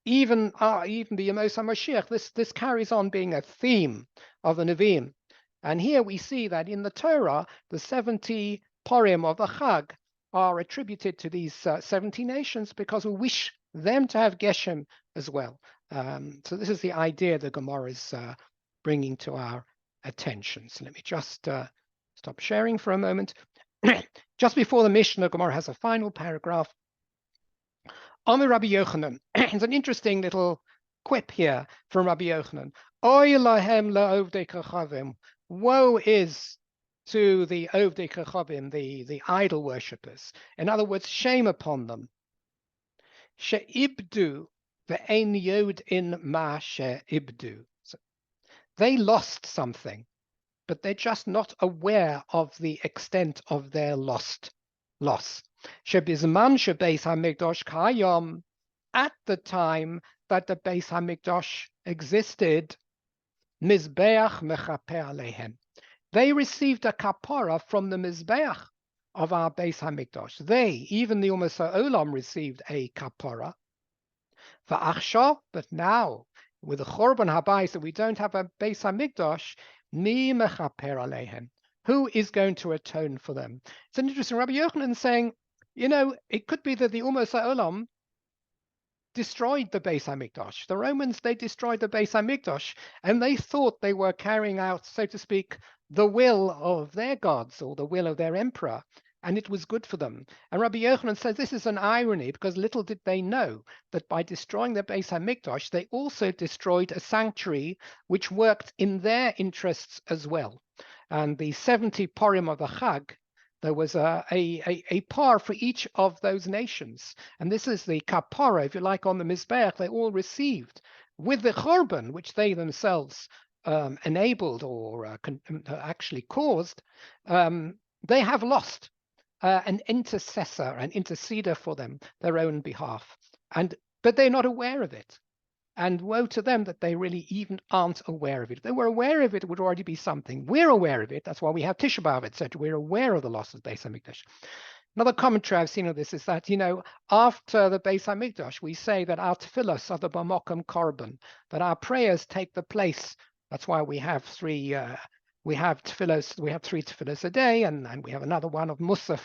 even the Yemos HaMashiach, this carries on being a theme of the Nevi'im. And here we see that in the Torah, the 70 Purim of the Chag are attributed to these 70 nations because we wish them to have Geshem as well. So this is the idea the Gemara is bringing to our attention. So let me just stop sharing for a moment. Just before the Mishnah, Gemara has a final paragraph. Amir Rabbi Yochanan. It's an interesting little quip here from Rabbi Yochanan. Oy lahem la'ovdei kachavim. Woe is to the Ovdei Kachavim, the idol worshippers. In other words, shame upon them. She'ibdu ve'ein yod in ma she'ibdu. So they lost something, but they're just not aware of the extent of their loss. Shebizman shebeis hamikdash kayom, at the time that the Beis Hamikdash existed, mizbeach mechaper alehem. They received a kapara from the Mizbeach of our Beis Hamikdash. They, even the Umas Ha'olam, received a kapara. Va'achshav, but now, with the Chorban Habayis, that we don't have a Beis Hamikdash, mi mechaper aleihem. Who is going to atone for them? It's an interesting Rabbi Yochanan saying, it could be that the Umas Ha'olam destroyed the Beis Hamikdash. The Romans, they destroyed the Beis Hamikdash, and they thought they were carrying out, so to speak, the will of their gods or the will of their emperor, and it was good for them. And Rabbi Yochanan says this is an irony because little did they know that by destroying the Beis Hamikdash, they also destroyed a sanctuary which worked in their interests as well. And the 70 Purim of the Chag, there was a par for each of those nations. And this is the kapara, if you like, on the Mizbeach, they all received with the Chorban, which they themselves enabled or actually caused. They have lost an intercessor, an interceder for them, their own behalf. But they're not aware of it. And woe to them that they really even aren't aware of it. If they were aware of it, it would already be something. We're aware of it. That's why we have Tisha B'Av, etc. We're aware of the loss of the Beis Hamikdash. Another commentary I've seen of this is that, after the Beis Hamikdash, we say that our tefillos are the b'mokum korban, that our prayers take the place. That's why we have three tefillos. We have 3 tefillos a day, and we have another one of Musaf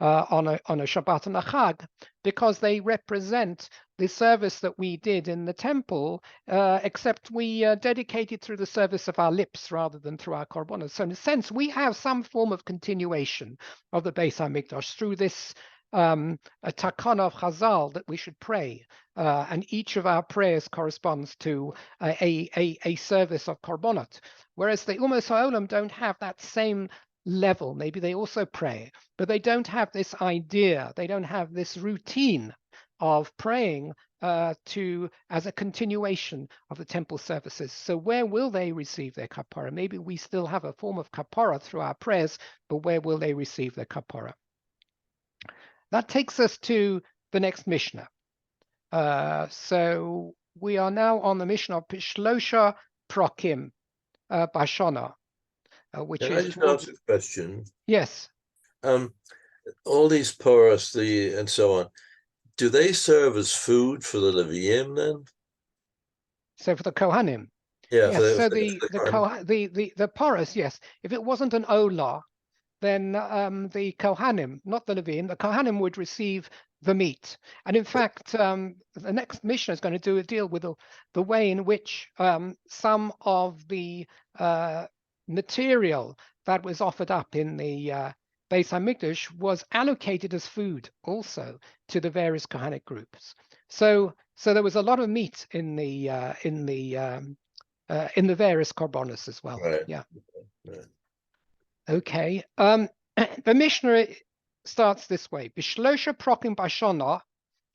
on a Shabbat and a Chag, because they represent the service that we did in the temple, except we dedicated through the service of our lips rather than through our korbanos. So in a sense, we have some form of continuation of the Beis Hamikdash through this a takana of Chazal that we should pray, and each of our prayers corresponds to a service of korbanot. Whereas the Umas Ha'olam don't have that same level. Maybe they also pray, but they don't have this idea. They don't have this routine of praying as a continuation of the temple services. So where will they receive their kapara? Maybe we still have a form of kapara through our prayers, but where will they receive their kapara? That takes us to the next Mishnah. So we are now on the mission of Pishlosha Prokim Bashana, which Can I is just toward, ask a question? yes. All these porous, and so on, do they serve as food for the Levium then? So for the Kohanim, Yeah, yes. So for the Kohen. the porous, yes. If it wasn't an Olah, then the Kohanim, not the Levim, the Kohanim would receive the meat. And in fact, the next mission is going to do a deal with the way in which some of the material that was offered up in the Beis Hamikdash was allocated as food also to the various Kohanic groups. So there was a lot of meat in the various korbanos as well. Right. Yeah. Right. Okay. The Mishnah starts this way: Bishlosha prokim bashana,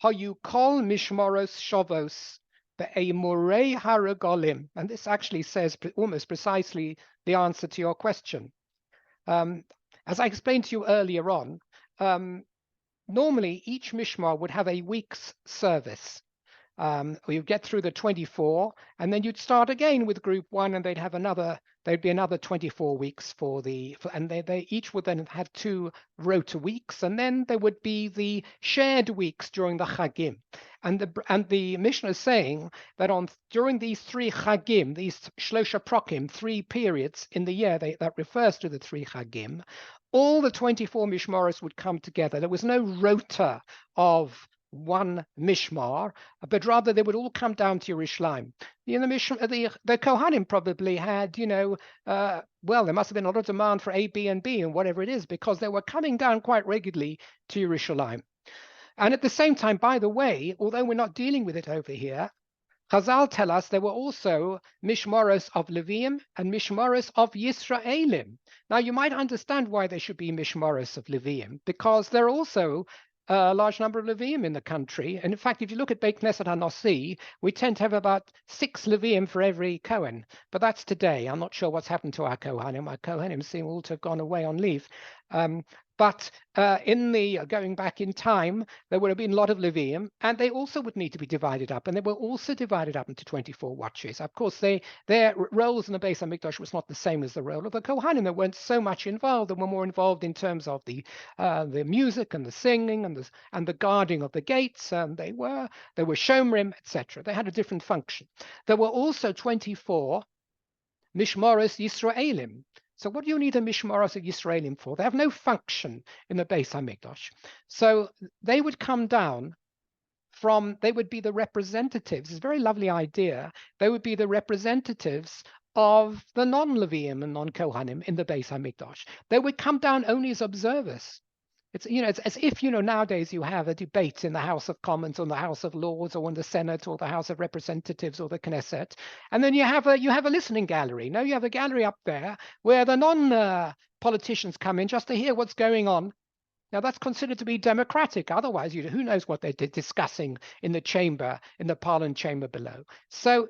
hayu kol mishmoros shavos be'emurei haragolim. And this actually says almost precisely the answer to your question. As I explained to you earlier on, normally each mishmar would have a week's service. You'd get through the 24, and then you'd start again with group one, and there'd be another 24 weeks and they each would then have 2 rota weeks, and then there would be the shared weeks during the Chagim. And the Mishnah is saying that during these 3 Chagim, these Shlosha Prokim, 3 periods in the year, that refers to the 3 Chagim, all the 24 Mishmaros would come together. There was no rota of one mishmar, but rather they would all come down to Yerushalayim. The Kohanim probably had, well, there must have been a lot of demand for A, B, and B, and whatever it is, because they were coming down quite regularly to Yerushalayim. And at the same time, by the way, although we're not dealing with it over here, Chazal tell us there were also mishmaros of Leviim and mishmaros of Yisraelim. Now, you might understand why there should be mishmaros of Leviim, because there are also a large number of Leviim in the country. And in fact, if you look at Beit Knesset HaNasi, we tend to have about 6 Leviim for every Kohen. But that's today. I'm not sure what's happened to our Kohanim. Our Kohanim seem all to have gone away on leave. But going back in time, there would have been a lot of Leviim, and they also would need to be divided up. And they were also divided up into 24 watches. Of course, their roles in the Beis Hamikdash was not the same as the role of the Kohanim. They weren't so much involved. They were more involved in terms of the music and the singing and the guarding of the gates. They were shomrim, etc. They had a different function. There were also 24 Mishmaros Yisraelim. So what do you need a Mishmaros of Yisraelim for? They have no function in the Beis HaMikdash. So they would come down they would be the representatives. It's a very lovely idea. They would be the representatives of the non-Leviim and non-Kohanim in the Beis HaMikdash. They would come down only as observers. It's as if, nowadays you have a debate in the House of Commons or the House of Lords or in the Senate or the House of Representatives or the Knesset. And then you have a listening gallery. No, you have a gallery up there where the non-politicians come in just to hear what's going on. Now, that's considered to be democratic. Otherwise, who knows what they're discussing in the chamber, in the Parliament chamber below. So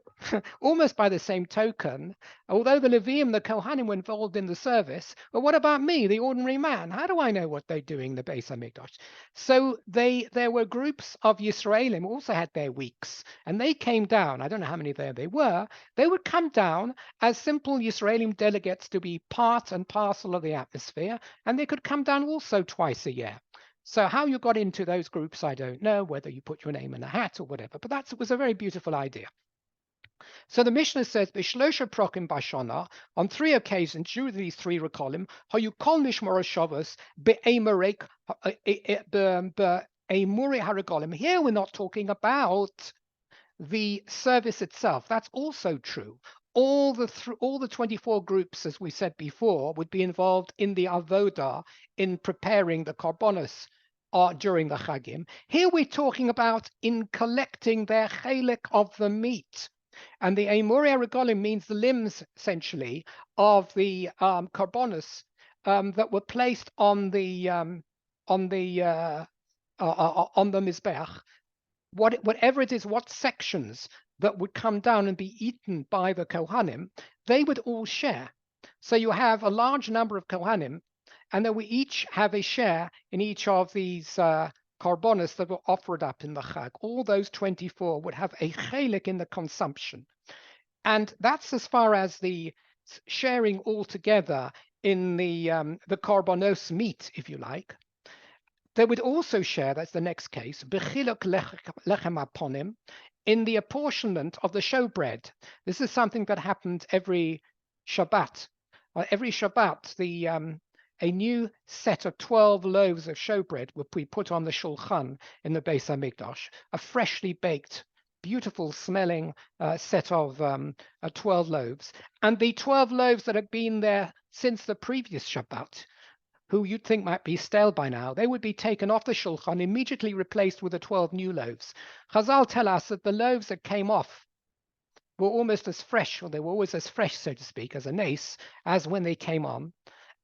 almost by the same token, although the Levium, the Kohanim were involved in the service, well, what about me, the ordinary man? How do I know what they're doing in the Beis HaMikdash? So there were groups of Yisraelim who also had their weeks, and they came down. I don't know how many there they were. They would come down as simple Yisraelim delegates to be part and parcel of the atmosphere, and they could come down also twice a year. So how you got into those groups, I don't know, whether you put your name in a hat or whatever, but that was a very beautiful idea. So the Mishnah says, Bishlosha prokim bashana, on 3 occasions, during these 3 rekolim, how you call mishmar shavos be'emerek be'emure haragolim. Here we're not talking about the service itself. That's also true. All the 24 groups, as we said before, would be involved in the avodah, in preparing the korbanos during the chagim. Here we're talking about in collecting their chelik of the meat. And the Eimuri Regolim means the limbs, essentially, of the korbanos that were placed on the mizbech. Whatever it is, what sections that would come down and be eaten by the Kohanim, they would all share. So you have a large number of Kohanim, and then we each have a share in each of these korbanos that were offered up in the Chag, all those 24 would have a chelik in the consumption. And that's as far as the sharing all together in the korbanos meat, if you like. They would also share, that's the next case, bechiluk lechem aponim, in the apportionment of the showbread. This is something that happened every Shabbat. Every Shabbat, a new set of 12 loaves of showbread would be put on the shulchan in the Beis Hamikdash, a freshly baked, beautiful smelling set of 12 loaves. And the 12 loaves that had been there since the previous Shabbat, who you'd think might be stale by now, they would be taken off the shulchan, immediately replaced with the 12 new loaves. Chazal tell us that the loaves that came off were almost as fresh, or they were always as fresh, so to speak, as a nace, as when they came on.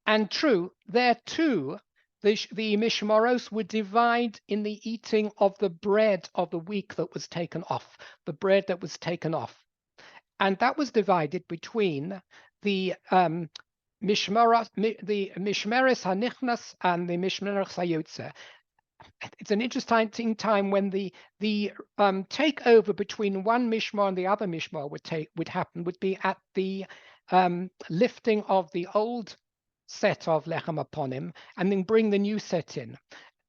And true, there too, the mishmaros would divide in the eating of the bread of the week that was taken off, the bread that was taken off. And that was divided between the mishmeres hanichnas and the mishmeres hayotze. It's an interesting time when the takeover between one mishmar and the other mishmar would be at the lifting of the old set of lechem aponim and then bring the new set in.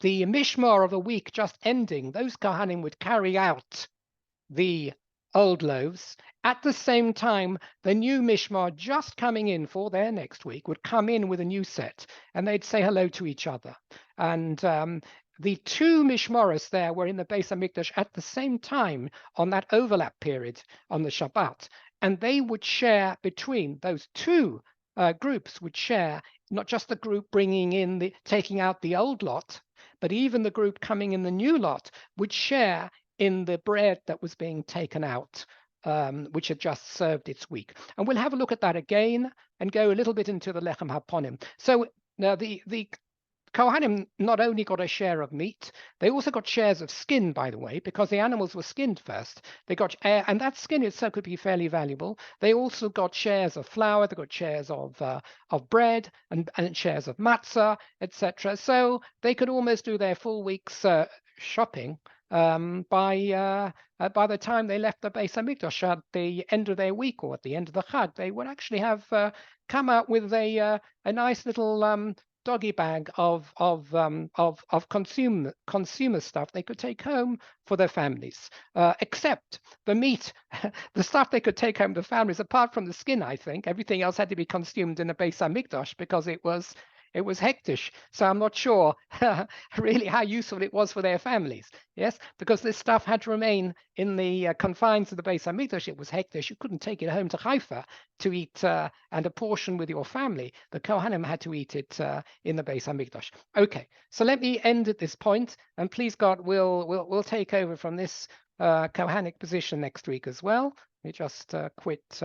The mishmar of a week just ending, those kohanim would carry out the old loaves. At the same time, the new mishmar just coming in for their next week would come in with a new set, and they'd say hello to each other. And the two mishmaros there were in the Beis Hamikdash at the same time on that overlap period on the Shabbat, and they would share between those two groups would share, not just the group taking out the old lot, but even the group coming in the new lot would share in the bread that was being taken out, which had just served its week. And we'll have a look at that again and go a little bit into the lechem haponim. So now the Kohanim not only got a share of meat, they also got shares of skin, by the way, because the animals were skinned first. They got, and that skin itself could be fairly valuable. They also got shares of flour, they got shares of bread and shares of matzah, etc. So they could almost do their full week's shopping by the time they left the Beis Hamikdash at the end of their week or at the end of the Chag. They would actually have come out with a nice little doggy bag of consumer stuff they could take home for their families, except the meat, the stuff they could take home to families, apart from the skin. I think everything else had to be consumed in the Beis Hamikdash because it was hektish. So I'm not sure really how useful it was for their families. Yes, because this stuff had to remain in the confines of the Beis Hamikdash. It was hektish. You couldn't take it home to Haifa to eat and apportion with your family. The Kohanim had to eat it in the Beis Hamikdash. Okay, so let me end at this point, and please God, we'll take over from this Kohanic position next week as well. Let me just quit